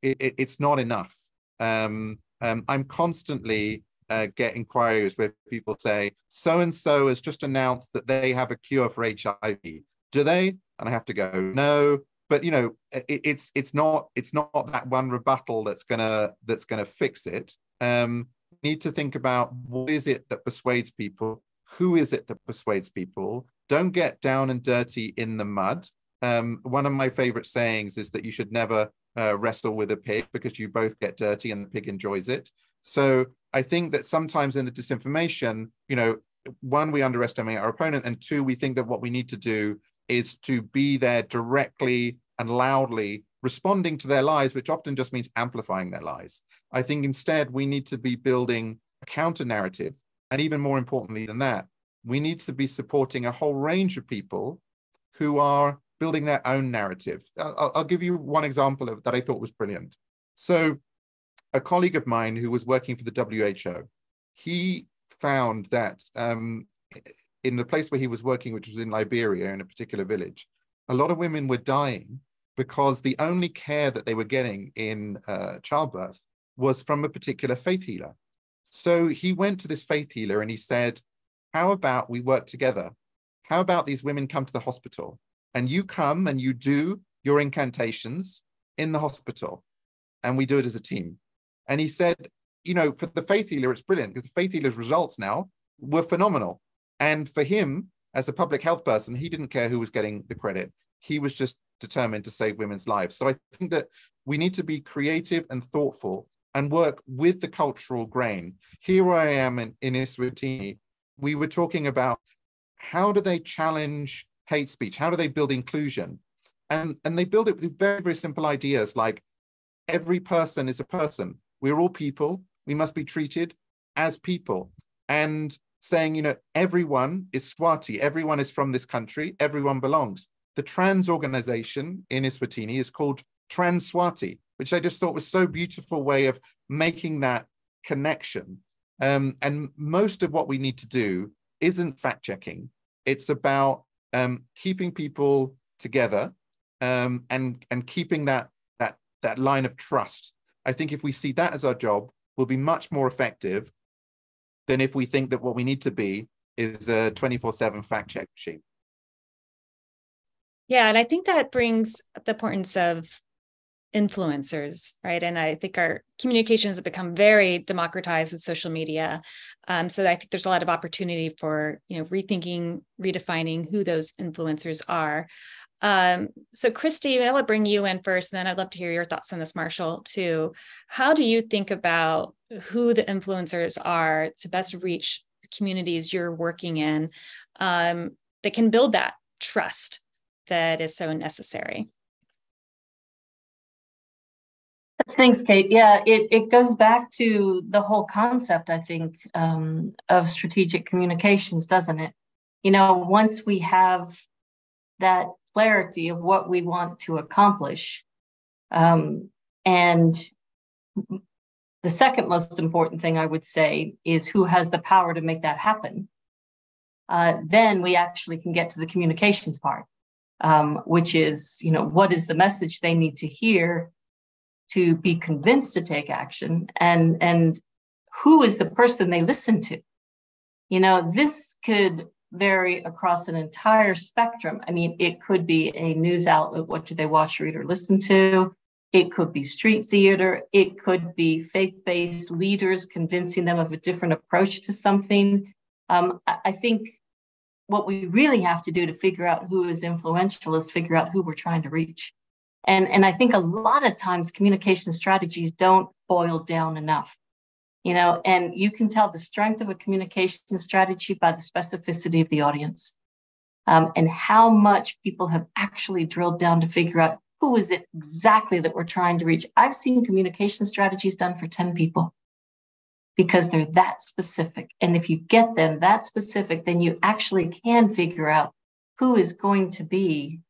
C: It's not enough. I'm constantly get inquiries where people say, so-and-so has just announced that they have a cure for HIV. Do they? And I have to go, no. But it's not that one rebuttal that's gonna fix it. Need to think about what is it that persuades people? Who is it that persuades people? Don't get down and dirty in the mud. One of my favorite sayings is that you should never wrestle with a pig because you both get dirty and the pig enjoys it. So I think that sometimes in the disinformation, one, we underestimate our opponent, and two, we think that what we need to do is to be there directly and loudly responding to their lies, which often just means amplifying their lies. I think instead we need to be building a counter narrative. And even more importantly than that, we need to be supporting a whole range of people who are building their own narrative. I'll give you one example of that I thought was brilliant. So a colleague of mine who was working for the WHO, he found that in the place where he was working, which was in Liberia, in a particular village, a lot of women were dying because the only care that they were getting in childbirth was from a particular faith healer. So he went to this faith healer and he said, how about we work together? How about these women come to the hospital and you come and you do your incantations in the hospital and we do it as a team? And he said, for the faith healer, it's brilliant because the faith healer's results now were phenomenal. And for him, as a public health person, he didn't care who was getting the credit. He was just determined to save women's lives. So I think that we need to be creative and thoughtful and work with the cultural grain. Here I am in Eswatini, we were talking about how do they challenge hate speech? How do they build inclusion? And they build it with very, very simple ideas like every person is a person. We're all people. We must be treated as people. And saying, you know, everyone is Swati. Everyone is from this country. Everyone belongs. The trans organization in Eswatini is called Trans Swati, which I just thought was so beautiful way of making that connection. And most of what we need to do isn't fact checking. It's about keeping people together and keeping that line of trust. I think if we see that as our job, we'll be much more effective than if we think that what we need to be is a 24/7 fact check machine.
A: Yeah, and I think that brings the importance of influencers, right? And I think our communications have become very democratized with social media. So I think there's a lot of opportunity for, you know, rethinking, redefining who those influencers are. So Christy, I will bring you in first, and then I'd love to hear your thoughts on this, Marshall, too. How do you think about who the influencers are to best reach communities you're working in that can build that trust that is so necessary?
D: Thanks, Kate. Yeah, it goes back to the whole concept, I think, of strategic communications, doesn't it? You know, once we have that clarity of what we want to accomplish, and the second most important thing I would say is who has the power to make that happen, then we actually can get to the communications part, which is, you know, what is the message they need to hear to be convinced to take action, and who is the person they listen to? You know, this could vary across an entire spectrum. I mean, it could be a news outlet. What do they watch, read, or listen to? It could be street theater. It could be faith-based leaders convincing them of a different approach to something. I think what we really have to do to figure out who is influential is figure out who we're trying to reach. And I think a lot of times communication strategies don't boil down enough, you know, and you can tell the strength of a communication strategy by the specificity of the audience, and how much people have actually drilled down to figure out who is it exactly that we're trying to reach. I've seen communication strategies done for 10 people because they're that specific. And if you get them that specific, then you actually can figure out who is going to be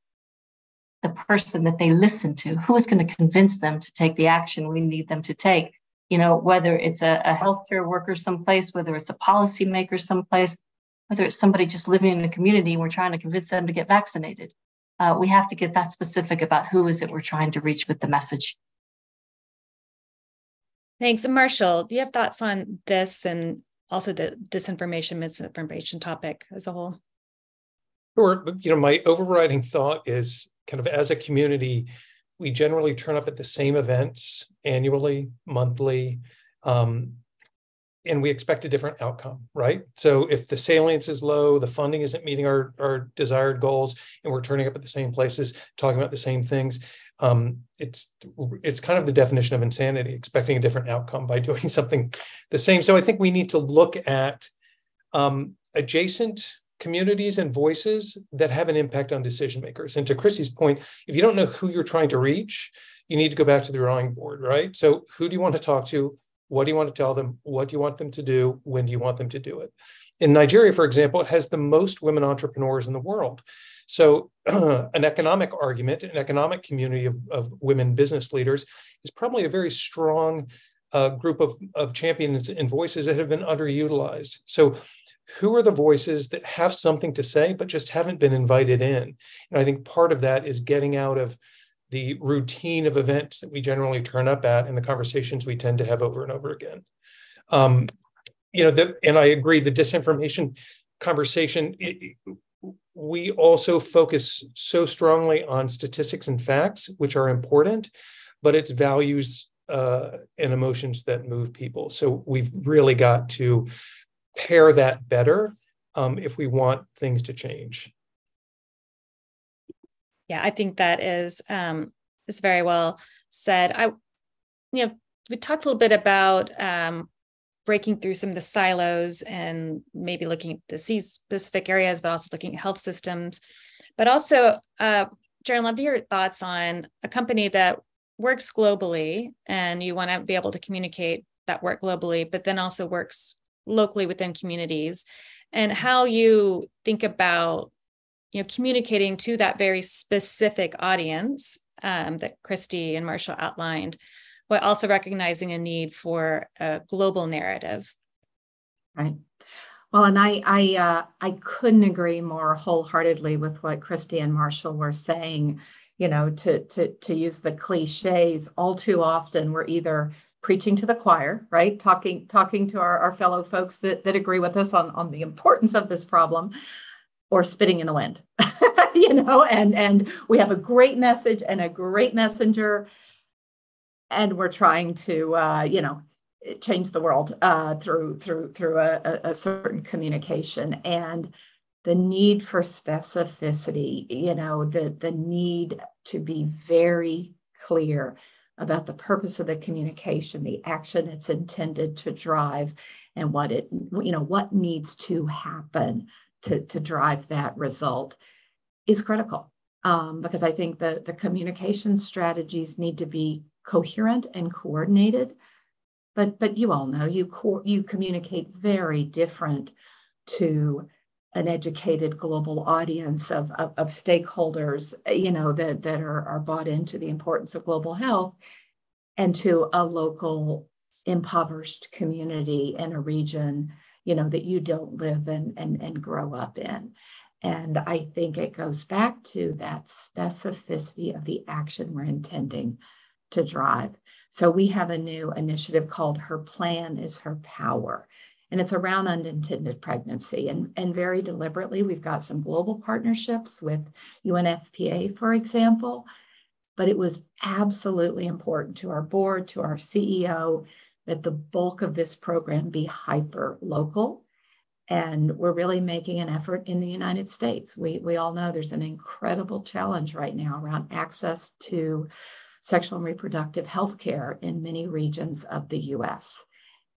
D: the person that they listen to, who is going to convince them to take the action we need them to take. You know, whether it's a healthcare worker someplace, whether it's a policymaker someplace, whether it's somebody just living in the community and we're trying to convince them to get vaccinated. We have to get that specific about who is it we're trying to reach with the message.
A: Thanks. And Marshall, do you have thoughts on this and also the disinformation, misinformation topic as a whole?
E: Sure. You know, my overriding thought is kind of as a community, we generally turn up at the same events annually, monthly, and we expect a different outcome, right? So if the salience is low, the funding isn't meeting our desired goals, and we're turning up at the same places, talking about the same things, it's kind of the definition of insanity, expecting a different outcome by doing something the same. So I think we need to look at adjacent communities and voices that have an impact on decision makers. And to Chrissy's point, if you don't know who you're trying to reach, you need to go back to the drawing board, right? So who do you want to talk to? What do you want to tell them? What do you want them to do? When do you want them to do it? In Nigeria, for example, it has the most women entrepreneurs in the world. So an economic argument, an economic community of women business leaders is probably a very strong group of champions and voices that have been underutilized. So who are the voices that have something to say, but just haven't been invited in? And I think part of that is getting out of the routine of events that we generally turn up at and the conversations we tend to have over and over again. You know, and I agree, the disinformation conversation, we also focus so strongly on statistics and facts, which are important, but it's values and emotions that move people. So we've really got to pair that better if we want things to change.
A: Yeah, I think that is very well said. We talked a little bit about breaking through some of the silos and maybe looking at disease specific areas, but also looking at health systems. But also, Jared, I'd love to hear your thoughts on a company that works globally, and you want to be able to communicate that work globally, but then also works locally within communities, and how you think about, communicating to that very specific audience that Christy and Marshall outlined, but also recognizing a need for a global narrative.
F: Right. Well, and I couldn't agree more wholeheartedly with what Christy and Marshall were saying. To use the cliches, all too often we're either preaching to the choir, right? Talking to our fellow folks that agree with us on the importance of this problem, or spitting in the wind, and we have a great message and a great messenger, and we're trying to, change the world through a certain communication. And the need for specificity, the need to be very clear about the purpose of the communication, the action it's intended to drive, and what needs to happen to drive that result is critical. Because I think the communication strategies need to be coherent and coordinated. But you all know you communicate very different to an educated global audience of stakeholders, that are bought into the importance of global health, and to a local impoverished community in a region, that you don't live and grow up in. And I think it goes back to that specificity of the action we're intending to drive. So we have a new initiative called Her Plan is Her Power. And it's around unintended pregnancy. And very deliberately, we've got some global partnerships with UNFPA, for example. But it was absolutely important to our board, to our CEO, that the bulk of this program be hyper local. And we're really making an effort in the United States. We all know there's an incredible challenge right now around access to sexual and reproductive health care in many regions of the US.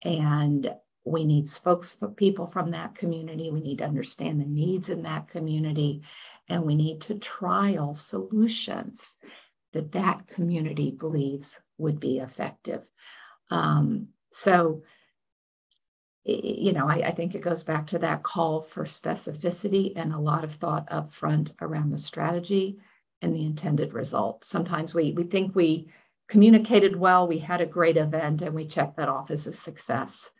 F: And we need spokespeople from that community. We need to understand the needs in that community. And we need to trial solutions that community believes would be effective. I think it goes back to that call for specificity and a lot of thought up front around the strategy and the intended result. Sometimes we think we communicated well, we had a great event, and we check that off as a success.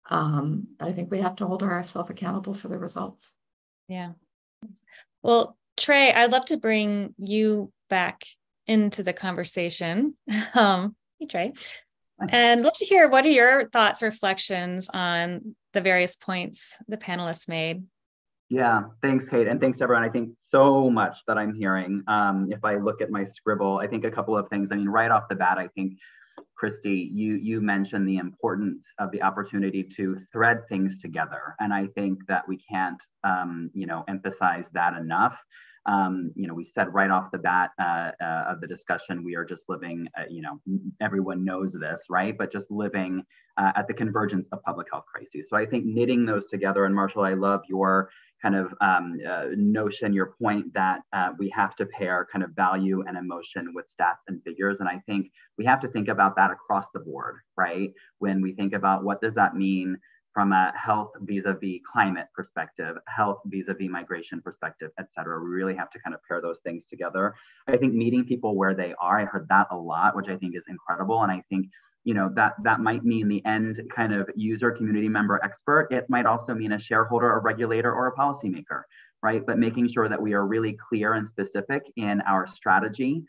F: But I think we have to hold ourselves accountable for the results.
A: Yeah. Well, Trey, I'd love to bring you back into the conversation. Hey, Trey. And love to hear, what are your thoughts, reflections on the various points the panelists made?
B: Yeah, thanks, Kate. And thanks, everyone. I think so much that I'm hearing. If I look at my scribble, I think a couple of things. I mean, right off the bat, I think, Christy, you mentioned the importance of the opportunity to thread things together. And I think that we can't, emphasize that enough. We said right off the bat of the discussion, we are just living, everyone knows this, right? But just living at the convergence of public health crises. So I think knitting those together, and Marshall, I love your kind of notion, your point that we have to pair kind of value and emotion with stats and figures. And I think we have to think about that across the board, right? When we think about what does that mean from a health vis-a-vis climate perspective, health vis-a-vis migration perspective, et cetera. We really have to kind of pair those things together. I think meeting people where they are, I heard that a lot, which I think is incredible. And I think, that might mean the end kind of user, community member, expert. It might also mean a shareholder, a regulator, or a policymaker, right? But making sure that we are really clear and specific in our strategy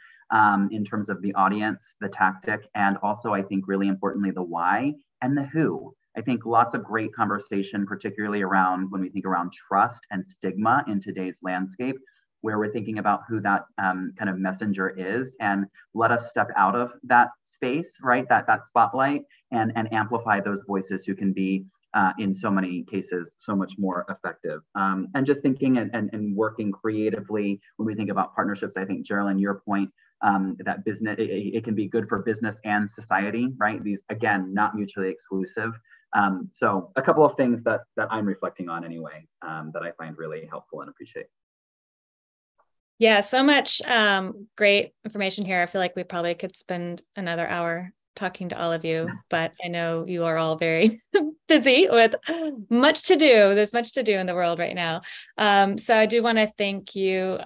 B: in terms of the audience, the tactic, and also I think really importantly, the why and the who. I think lots of great conversation, particularly around when we think around trust and stigma in today's landscape, where we're thinking about who that kind of messenger is, and let us step out of that space, right? That spotlight, and amplify those voices who can be in so many cases so much more effective. And just thinking and working creatively when we think about partnerships. I think, Geraldine, your point, that business, it can be good for business and society, right? These, again, not mutually exclusive. So a couple of things that I'm reflecting on anyway, that I find really helpful and appreciate.
A: Yeah, so much great information here. I feel like we probably could spend another hour talking to all of you, but I know you are all very busy with much to do. There's much to do in the world right now. So I do want to thank you,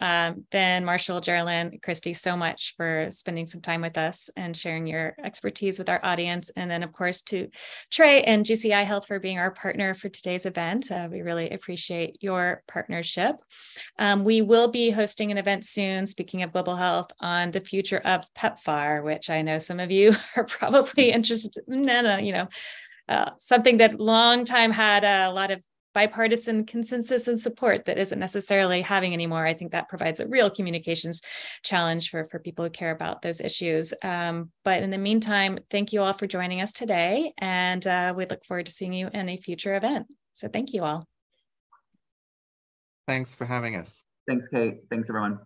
A: Ben, Marshall, Geraldine, Christy, so much for spending some time with us and sharing your expertise with our audience. And then, of course, to Trey and GCI Health for being our partner for today's event. We really appreciate your partnership. We will be hosting an event soon, speaking of global health, on the future of PEPFAR, which I know some of you are probably interested in, something that long time had a lot of bipartisan consensus and support that isn't necessarily having anymore. I think that provides a real communications challenge for people who care about those issues. But in the meantime, thank you all for joining us today, and we look forward to seeing you in a future event. So thank you all.
C: Thanks for having us.
B: Thanks, Kate. Thanks, everyone.